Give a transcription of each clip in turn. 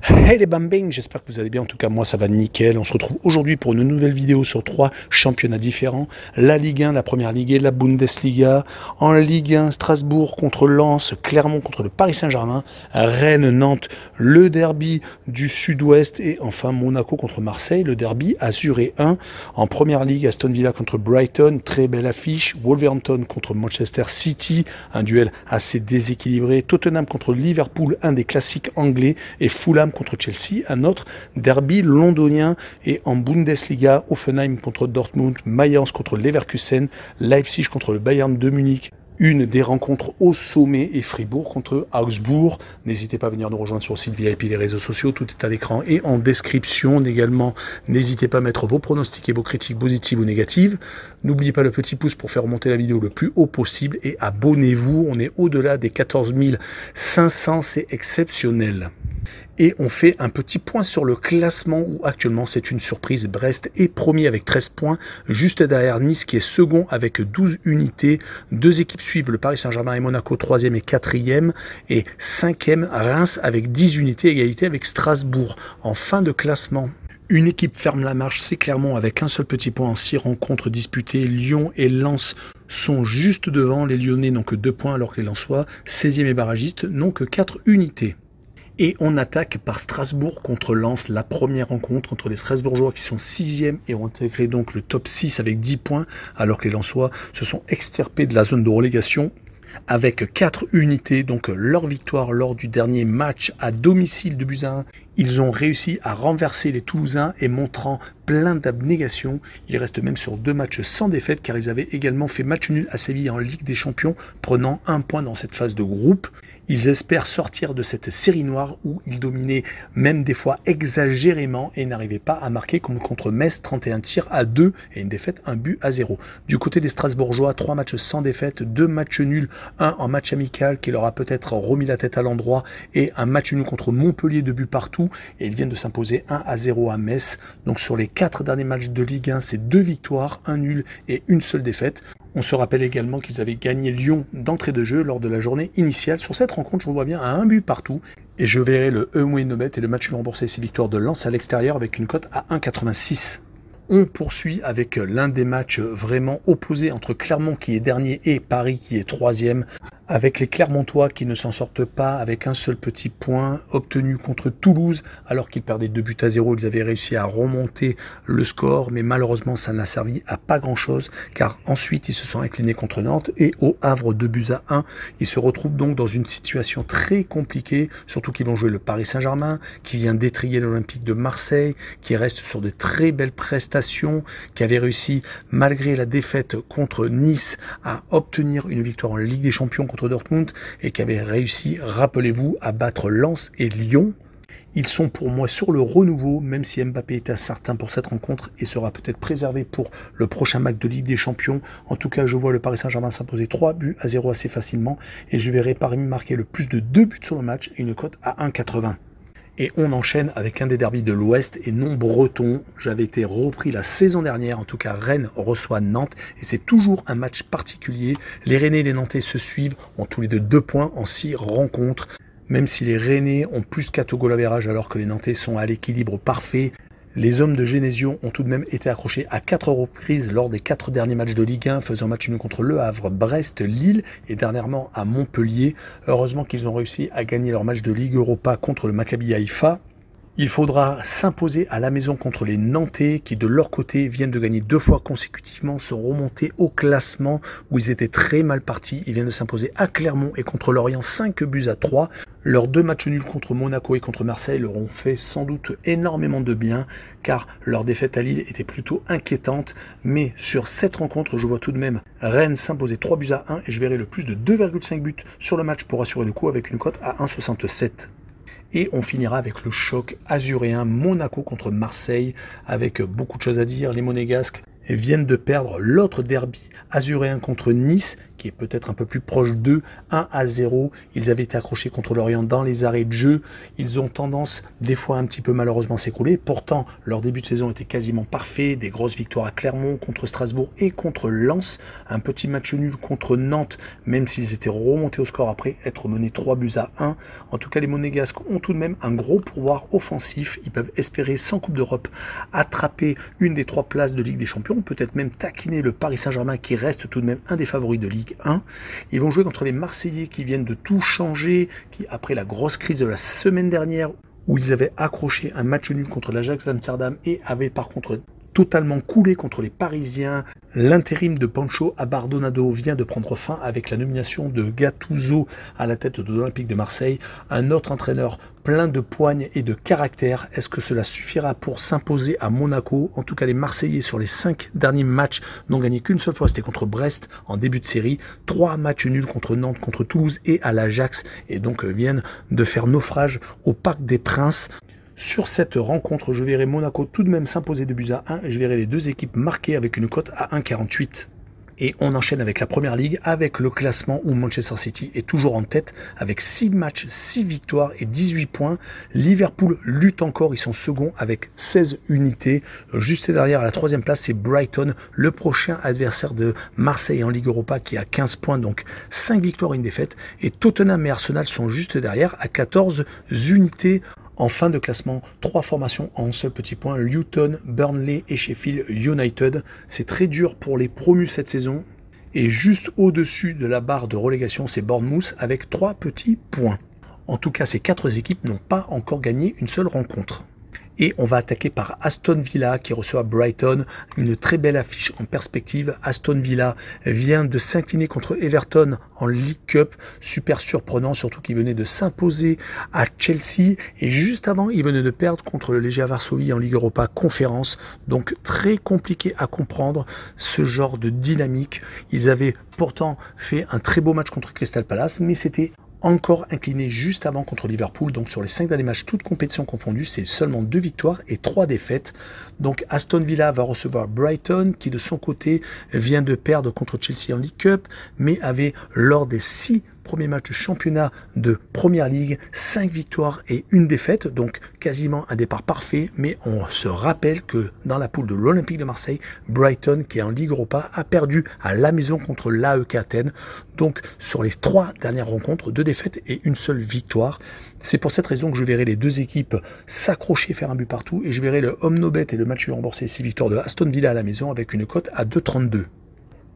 Hey les bambins, j'espère que vous allez bien, en tout cas moi ça va nickel. On se retrouve aujourd'hui pour une nouvelle vidéo sur 3 championnats différents. La Ligue 1, la Première Ligue et la Bundesliga. En Ligue 1, Strasbourg contre Lens, Clermont contre le Paris Saint-Germain, Rennes, Nantes, le derby du Sud-Ouest et enfin Monaco contre Marseille, le derby Azuré 1. En Première Ligue, Aston Villa contre Brighton, très belle affiche. Wolverhampton contre Manchester City, un duel assez déséquilibré. Tottenham contre Liverpool, un des classiques anglais, et Fulham contre Chelsea, un autre derby londonien. Et en Bundesliga, Hoffenheim contre Dortmund, Mayence contre Leverkusen, Leipzig contre le Bayern de Munich, une des rencontres au sommet, et Fribourg contre Augsbourg. N'hésitez pas à venir nous rejoindre sur le site VIP, les réseaux sociaux, tout est à l'écran et en description également. N'hésitez pas à mettre vos pronostics et vos critiques positives ou négatives. N'oubliez pas le petit pouce pour faire remonter la vidéo le plus haut possible et abonnez-vous, on est au-delà des 14 500, c'est exceptionnel. Et on fait un petit point sur le classement où actuellement c'est une surprise. Brest est premier avec 13 points, juste derrière Nice qui est second avec 12 unités. Deux équipes suivent, le Paris Saint-Germain et Monaco 3e et 4e. Et 5e Reims avec 10 unités, égalité avec Strasbourg. En fin de classement, une équipe ferme la marche, c'est Clermont avec un seul petit point en 6 rencontres disputées. Lyon et Lens sont juste devant. Les Lyonnais n'ont que 2 points alors que les Lensois, 16e et barragistes, n'ont que 4 unités. Et on attaque par Strasbourg contre Lens, la première rencontre entre les Strasbourgeois qui sont 6e et ont intégré donc le top 6 avec 10 points, alors que les Lensois se sont extirpés de la zone de relégation avec 4 unités. Donc leur victoire lors du dernier match à domicile de buts à 1. Ils ont réussi à renverser les Toulousains et montrant plein d'abnégation. Ils restent même sur 2 matchs sans défaite car ils avaient également fait match nul à Séville en Ligue des Champions, prenant 1 point dans cette phase de groupe. Ils espèrent sortir de cette série noire où ils dominaient même des fois exagérément et n'arrivaient pas à marquer comme contre Metz, 31 tirs à 2 et une défaite, 1 but à 0. Du côté des Strasbourgeois, 3 matchs sans défaite, 2 matchs nuls, un en match amical qui leur a peut-être remis la tête à l'endroit et un match nul contre Montpellier, 2 buts partout, et ils viennent de s'imposer 1 à 0 à Metz. Donc sur les 4 derniers matchs de Ligue 1, c'est 2 victoires, 1 nul et une seule défaite. On se rappelle également qu'ils avaient gagné Lyon d'entrée de jeu lors de la journée initiale. Sur cette rencontre, je le vois bien à 1 but partout. Et je verrai le win no bet et le match nul remboursé, ces victoires de Lens à l'extérieur avec une cote à 1,86. On poursuit avec l'un des matchs vraiment opposés entre Clermont qui est dernier et Paris qui est 3e. Avec les Clermontois qui ne s'en sortent pas avec un seul petit point obtenu contre Toulouse alors qu'ils perdaient 2 buts à 0. Ils avaient réussi à remonter le score, mais malheureusement ça n'a servi à pas grand chose car ensuite ils se sont inclinés contre Nantes et au Havre 2 buts à 1. Ils se retrouvent donc dans une situation très compliquée, surtout qu'ils vont jouer le Paris Saint-Germain qui vient d'étriller l'Olympique de Marseille, qui reste sur de très belles prestations, qui avait réussi malgré la défaite contre Nice à obtenir une victoire en Ligue des Champions contre Dortmund et qui avait réussi, rappelez-vous, à battre Lens et Lyon. Ils sont pour moi sur le renouveau, même si Mbappé est incertain pour cette rencontre et sera peut-être préservé pour le prochain match de Ligue des Champions. En tout cas, je vois le Paris Saint-Germain s'imposer 3 buts à 0 assez facilement et je verrai Paris marquer le plus de 2 buts sur le match et une cote à 1,80. Et on enchaîne avec un des derbys de l'Ouest et non breton. J'avais été repris la saison dernière, en tout cas Rennes reçoit Nantes et c'est toujours un match particulier. Les Rennais et les Nantais se suivent, ont tous les deux 2 points en 6 rencontres. Même si les Rennais ont plus qu'à goal average alors que les Nantais sont à l'équilibre parfait. Les hommes de Genesio ont tout de même été accrochés à 4 reprises lors des 4 derniers matchs de Ligue 1, faisant match nul contre Le Havre, Brest, Lille et dernièrement à Montpellier. Heureusement qu'ils ont réussi à gagner leur match de Ligue Europa contre le Maccabi Haïfa. Il faudra s'imposer à la maison contre les Nantais qui de leur côté viennent de gagner 2 fois consécutivement, sont remontés au classement où ils étaient très mal partis. Ils viennent de s'imposer à Clermont et contre Lorient 5 buts à 3. Leurs 2 matchs nuls contre Monaco et contre Marseille leur ont fait sans doute énormément de bien car leur défaite à Lille était plutôt inquiétante. Mais sur cette rencontre, je vois tout de même Rennes s'imposer 3 buts à 1 et je verrai le plus de 2,5 buts sur le match pour assurer le coup avec une cote à 1,67. Et on finira avec le choc azuréen Monaco contre Marseille avec beaucoup de choses à dire. Les Monégasques viennent de perdre l'autre derby azuréen contre Nice qui qui est peut-être un peu plus proche d'eux, 1-0. Ils avaient été accrochés contre l'Orient dans les arrêts de jeu. Ils ont tendance, des fois, un petit peu malheureusement s'écrouler. Pourtant, leur début de saison était quasiment parfait. Des grosses victoires à Clermont, contre Strasbourg et contre Lens. Un petit match nul contre Nantes, même s'ils étaient remontés au score après être menés 3-1. En tout cas, les Monégasques ont tout de même un gros pouvoir offensif. Ils peuvent espérer, sans Coupe d'Europe, attraper une des 3 places de Ligue des Champions, peut-être même taquiner le Paris Saint-Germain qui reste tout de même un des favoris de Ligue 1. Ils vont jouer contre les Marseillais qui viennent de tout changer, qui après la grosse crise de la semaine dernière où ils avaient accroché un match nul contre l'Ajax d'Amsterdam et avaient par contre totalement coulé contre les Parisiens. L'intérim de Pancho Abardonado vient de prendre fin avec la nomination de Gattuso à la tête de l'Olympique de Marseille. Un autre entraîneur plein de poigne et de caractère. Est-ce que cela suffira pour s'imposer à Monaco? En tout cas, les Marseillais, sur les 5 derniers matchs, n'ont gagné qu'une seule fois. C'était contre Brest en début de série. 3 matchs nuls contre Nantes, contre Toulouse et à l'Ajax. Et donc viennent de faire naufrage au Parc des Princes. Sur cette rencontre, je verrai Monaco tout de même s'imposer de 2-1 et je verrai les deux équipes marquées avec une cote à 1,48. Et on enchaîne avec la Première Ligue, avec le classement où Manchester City est toujours en tête, avec 6 matchs, 6 victoires et 18 points. Liverpool lutte encore, ils sont seconds avec 16 unités. Juste derrière, à la 3e place, c'est Brighton, le prochain adversaire de Marseille en Ligue Europa, qui a 15 points, donc 5 victoires et une défaite. Et Tottenham et Arsenal sont juste derrière, à 14 unités. En fin de classement, 3 formations en un seul petit point, Luton, Burnley et Sheffield United. C'est très dur pour les promus cette saison. Et juste au-dessus de la barre de relégation, c'est Bournemouth avec 3 petits points. En tout cas, ces 4 équipes n'ont pas encore gagné une seule rencontre. Et on va attaquer par Aston Villa qui reçoit Brighton. Une très belle affiche en perspective. Aston Villa vient de s'incliner contre Everton en League Cup. Super surprenant, surtout qu'il venait de s'imposer à Chelsea. Et juste avant, il venait de perdre contre le Legia Varsovie en Ligue Europa Conférence. Donc très compliqué à comprendre ce genre de dynamique. Ils avaient pourtant fait un très beau match contre Crystal Palace, mais c'était encore incliné juste avant contre Liverpool. Donc sur les 5 derniers matchs, toutes compétitions confondues, c'est seulement 2 victoires et 3 défaites. Donc Aston Villa va recevoir Brighton qui de son côté vient de perdre contre Chelsea en League Cup, mais avait lors des 6 premiers matchs de championnat de Première Ligue, 5 victoires et 1 défaite, donc quasiment un départ parfait. Mais on se rappelle que dans la poule de l'Olympique de Marseille, Brighton, qui est en Ligue Europa, a perdu à la maison contre l'AEK Athènes. Donc sur les 3 dernières rencontres, 2 défaites et 1 seule victoire. C'est pour cette raison que je verrai les 2 équipes s'accrocher, faire un but partout, et je verrai le home no bet et le match remboursé 6 victoires de Aston Villa à la maison avec une cote à 2,32.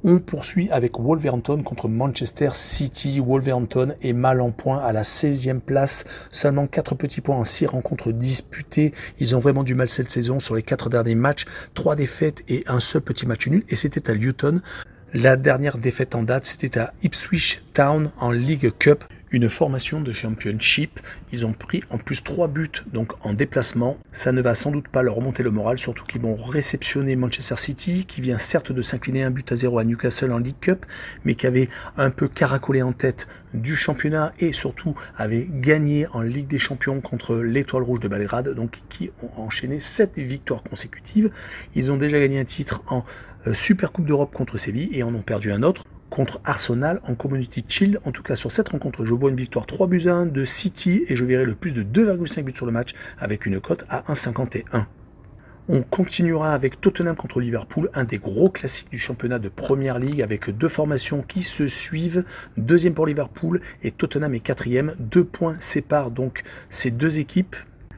On poursuit avec Wolverhampton contre Manchester City. Wolverhampton est mal en point à la 16e place. Seulement 4 petits points en 6 rencontres disputées. Ils ont vraiment du mal cette saison sur les 4 derniers matchs. 3 défaites et un seul petit match nul. Et c'était à Luton. La dernière défaite en date, c'était à Ipswich Town en League Cup. Une formation de championship. Ils ont pris en plus 3 buts donc en déplacement. Ça ne va sans doute pas leur remonter le moral, surtout qu'ils vont réceptionner Manchester City, qui vient certes de s'incliner 1-0 à Newcastle en League Cup, mais qui avait un peu caracolé en tête du championnat et surtout avait gagné en Ligue des Champions contre l'Étoile Rouge de Belgrade, donc qui ont enchaîné 7 victoires consécutives. Ils ont déjà gagné un titre en Super Coupe d'Europe contre Séville et en ont perdu un autre contre Arsenal en Community Shield. En tout cas, sur cette rencontre, je vois une victoire 3-1 de City et je verrai le plus de 2,5 buts sur le match avec une cote à 1,51. On continuera avec Tottenham contre Liverpool, un des gros classiques du championnat de Première Ligue avec 2 formations qui se suivent. 2e pour Liverpool et Tottenham est 4e. 2 points séparent donc ces 2 équipes.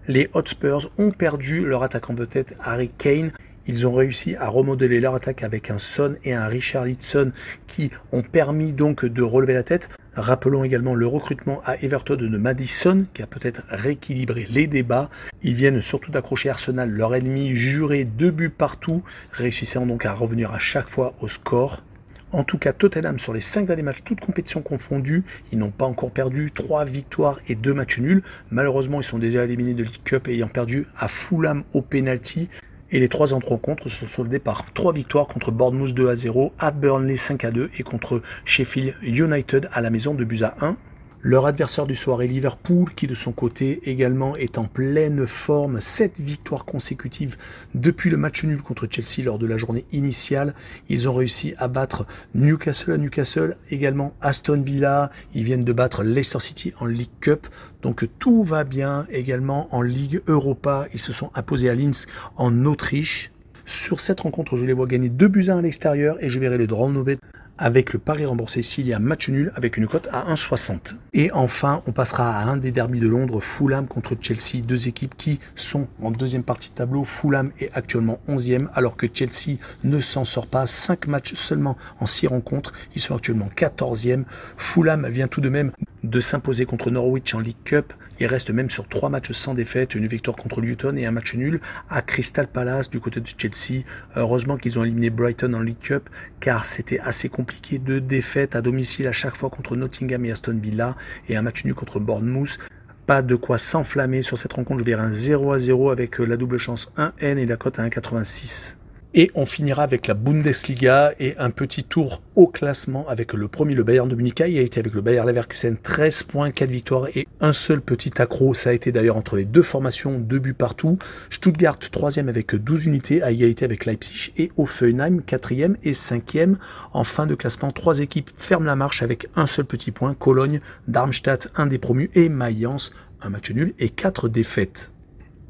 Les Hotspurs ont perdu leur attaquant vedette Harry Kane. Ils ont réussi à remodeler leur attaque avec un Son et un Richarlison qui ont permis donc de relever la tête. Rappelons également le recrutement à Everton de Maddison qui a peut-être rééquilibré les débats. Ils viennent surtout d'accrocher Arsenal, leur ennemi juré, 2 buts partout, réussissant donc à revenir à chaque fois au score. En tout cas, Tottenham, sur les 5 derniers matchs, toutes compétitions confondues, ils n'ont pas encore perdu, 3 victoires et 2 matchs nuls. Malheureusement, ils sont déjà éliminés de League Cup ayant perdu à Fulham au penalty. Et les 3 autres rencontres se sont soldées par 3 victoires contre Bournemouth 2-0, à Burnley 5-2 et contre Sheffield United à la maison 2-1. Leur adversaire du soir est Liverpool, qui de son côté également est en pleine forme. 7 victoires consécutives depuis le match nul contre Chelsea lors de la journée initiale. Ils ont réussi à battre Newcastle à Newcastle, également Aston Villa. Ils viennent de battre Leicester City en League Cup. Donc tout va bien également en Ligue Europa. Ils se sont imposés à Linz en Autriche. Sur cette rencontre, je les vois gagner 2-1 à l'extérieur et je verrai le draw no bet avec le pari remboursé s'il y a match nul avec une cote à 1,60. Et enfin, on passera à un des derbys de Londres, Fulham contre Chelsea, deux équipes qui sont en deuxième partie de tableau. Fulham est actuellement 11e alors que Chelsea ne s'en sort pas. 5 matchs seulement en 6 rencontres, ils sont actuellement 14e. Fulham vient tout de même de s'imposer contre Norwich en League Cup. Il reste même sur 3 matchs sans défaite, une victoire contre Luton et un match nul à Crystal Palace du côté de Chelsea. Heureusement qu'ils ont éliminé Brighton en League Cup car c'était assez compliqué, de défaites à domicile à chaque fois contre Nottingham et Aston Villa et un match nul contre Bournemouth. Pas de quoi s'enflammer sur cette rencontre, je verrai un 0-0 avec la double chance 1N et la cote à 1,86. Et on finira avec la Bundesliga et un petit tour au classement avec le premier, le Bayern de Munich, a été avec le Bayer Leverkusen, 13 points, 4 victoires et un seul petit accro. Ça a été d'ailleurs entre les deux formations, 2 buts partout. Stuttgart, 3e avec 12 unités, à égalité avec Leipzig et Hoffenheim, 4e et 5e. En fin de classement, 3 équipes ferment la marche avec un seul petit point. Cologne, Darmstadt, un des promus et Mayence, un match nul et 4 défaites.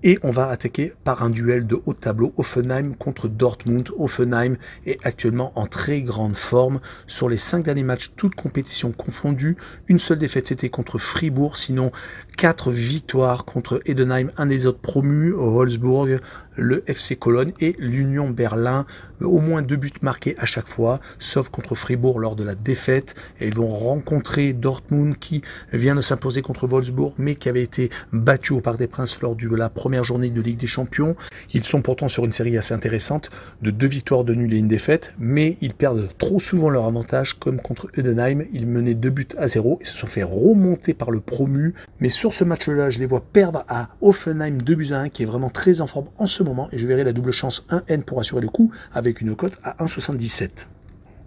Et on va attaquer par un duel de haut de tableau, Hoffenheim contre Dortmund. Hoffenheim est actuellement en très grande forme. Sur les 5 derniers matchs, toutes compétitions confondues, une seule défaite c'était contre Fribourg, sinon 4 victoires contre Heidenheim, un des autres promus, Wolfsburg, le FC Cologne et l'Union Berlin. Au moins 2 buts marqués à chaque fois, sauf contre Fribourg lors de la défaite. Et ils vont rencontrer Dortmund qui vient de s'imposer contre Wolfsburg, mais qui avait été battu au Parc des Princes lors de la première journée de Ligue des Champions. Ils sont pourtant sur une série assez intéressante de 2 victoires, 2 nuls et une défaite, mais ils perdent trop souvent leur avantage, comme contre Heidenheim. Ils menaient 2-0 et se sont fait remonter par le promu. Mais sur ce match-là, je les vois perdre à Hoffenheim 2-1, qui est vraiment très en forme en ce moment, et je verrai la double chance 1N pour assurer le coup avec une cote à 1,77.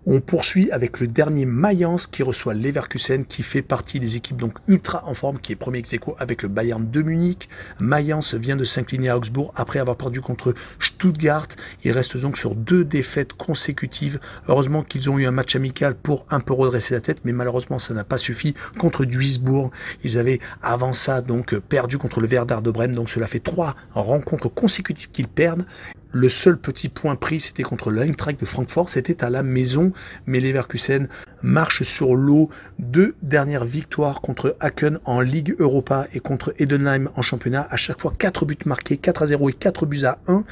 On poursuit avec le dernier Mayence qui reçoit Leverkusen, qui fait partie des équipes donc ultra en forme, qui est premier ex-aequo avec le Bayern de Munich. Mayence vient de s'incliner à Augsbourg après avoir perdu contre Stuttgart. Il reste donc sur 2 défaites consécutives. Heureusement qu'ils ont eu un match amical pour un peu redresser la tête, mais malheureusement ça n'a pas suffi contre Duisbourg. Ils avaient avant ça donc perdu contre le Werder de Brême, donc cela fait 3 rencontres consécutives qu'ils perdent. Le seul petit point pris, c'était contre l'Eintracht de Francfort, c'était à la maison, mais Leverkusen marche sur l'eau. 2 dernières victoires contre Aachen en Ligue Europa et contre Heidenheim en championnat, à chaque fois 4 buts marqués, 4-0 et 4-1.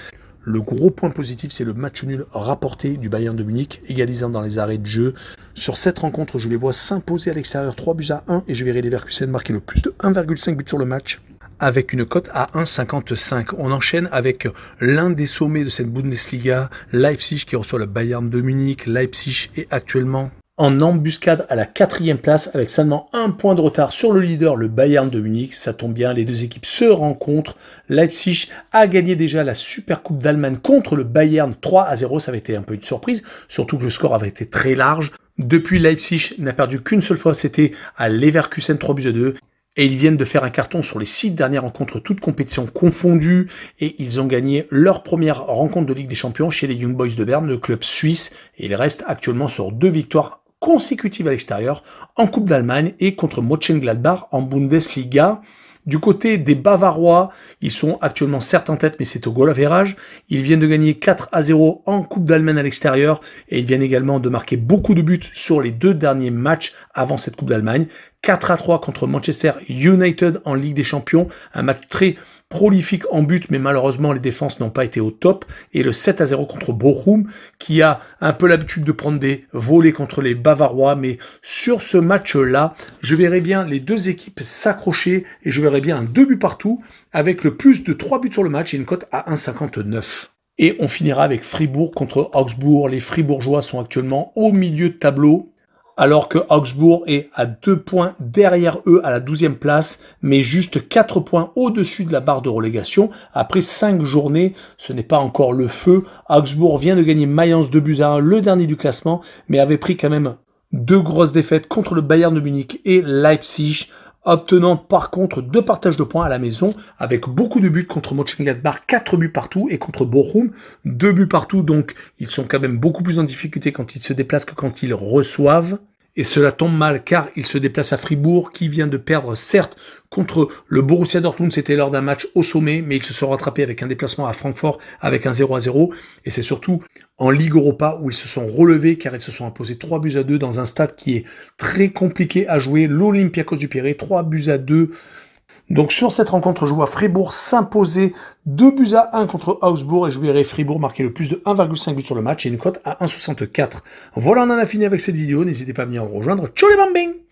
Le gros point positif, c'est le match nul rapporté du Bayern de Munich, égalisant dans les arrêts de jeu. Sur cette rencontre, je les vois s'imposer à l'extérieur 3-1 et je verrai Leverkusen marquer le plus de 1,5 buts sur le match, avec une cote à 1,55. On enchaîne avec l'un des sommets de cette Bundesliga, Leipzig qui reçoit le Bayern de Munich. Leipzig est actuellement en embuscade à la 4e place avec seulement 1 point de retard sur le leader, le Bayern de Munich. Ça tombe bien, les deux équipes se rencontrent. Leipzig a gagné déjà la Supercoupe d'Allemagne contre le Bayern 3-0. Ça avait été un peu une surprise, surtout que le score avait été très large. Depuis, Leipzig n'a perdu qu'une seule fois, c'était à Leverkusen 3-2. Et ils viennent de faire un carton sur les 6 dernières rencontres, toutes compétitions confondues, et ils ont gagné leur première rencontre de Ligue des Champions chez les Young Boys de Berne, le club suisse, et ils restent actuellement sur 2 victoires consécutives à l'extérieur, en Coupe d'Allemagne et contre Mönchengladbach en Bundesliga. Du côté des Bavarois, ils sont actuellement certes en tête, mais c'est au goal average. Ils viennent de gagner 4-0 en Coupe d'Allemagne à l'extérieur, et ils viennent également de marquer beaucoup de buts sur les 2 derniers matchs avant cette Coupe d'Allemagne. 4-3 contre Manchester United en Ligue des Champions, un match très prolifique en but, mais malheureusement les défenses n'ont pas été au top, et le 7-0 contre Bochum, qui a un peu l'habitude de prendre des volées contre les Bavarois, mais sur ce match-là, je verrai bien les deux équipes s'accrocher, et je verrai bien un 2 buts partout, avec le plus de 3 buts sur le match, et une cote à 1,59. Et on finira avec Fribourg contre Augsbourg. Les Fribourgeois sont actuellement au milieu de tableau, alors que Augsbourg est à 2 points derrière eux à la 12e place, mais juste 4 points au-dessus de la barre de relégation. Après 5 journées, ce n'est pas encore le feu. Augsbourg vient de gagner Mayence 2-1, le dernier du classement, mais avait pris quand même 2 grosses défaites contre le Bayern de Munich et Leipzig, obtenant par contre 2 partages de points à la maison, avec beaucoup de buts contre Mönchengladbach, 4 buts partout, et contre Bochum, 2 buts partout, donc ils sont quand même beaucoup plus en difficulté quand ils se déplacent que quand ils reçoivent. Et cela tombe mal car il se déplace à Fribourg qui vient de perdre certes contre le Borussia Dortmund, c'était lors d'un match au sommet, mais ils se sont rattrapés avec un déplacement à Francfort avec un 0-0. Et c'est surtout en Ligue Europa où ils se sont relevés car ils se sont imposés 3-2 dans un stade qui est très compliqué à jouer, l'Olympiakos du Pirée, 3-2. Donc sur cette rencontre, je vois Fribourg s'imposer 2-1 contre Augsbourg et je verrai Fribourg marquer le plus de 1,5 buts sur le match et une cote à 1,64. Voilà, on en a fini avec cette vidéo. N'hésitez pas à venir me rejoindre. Ciao les bambins!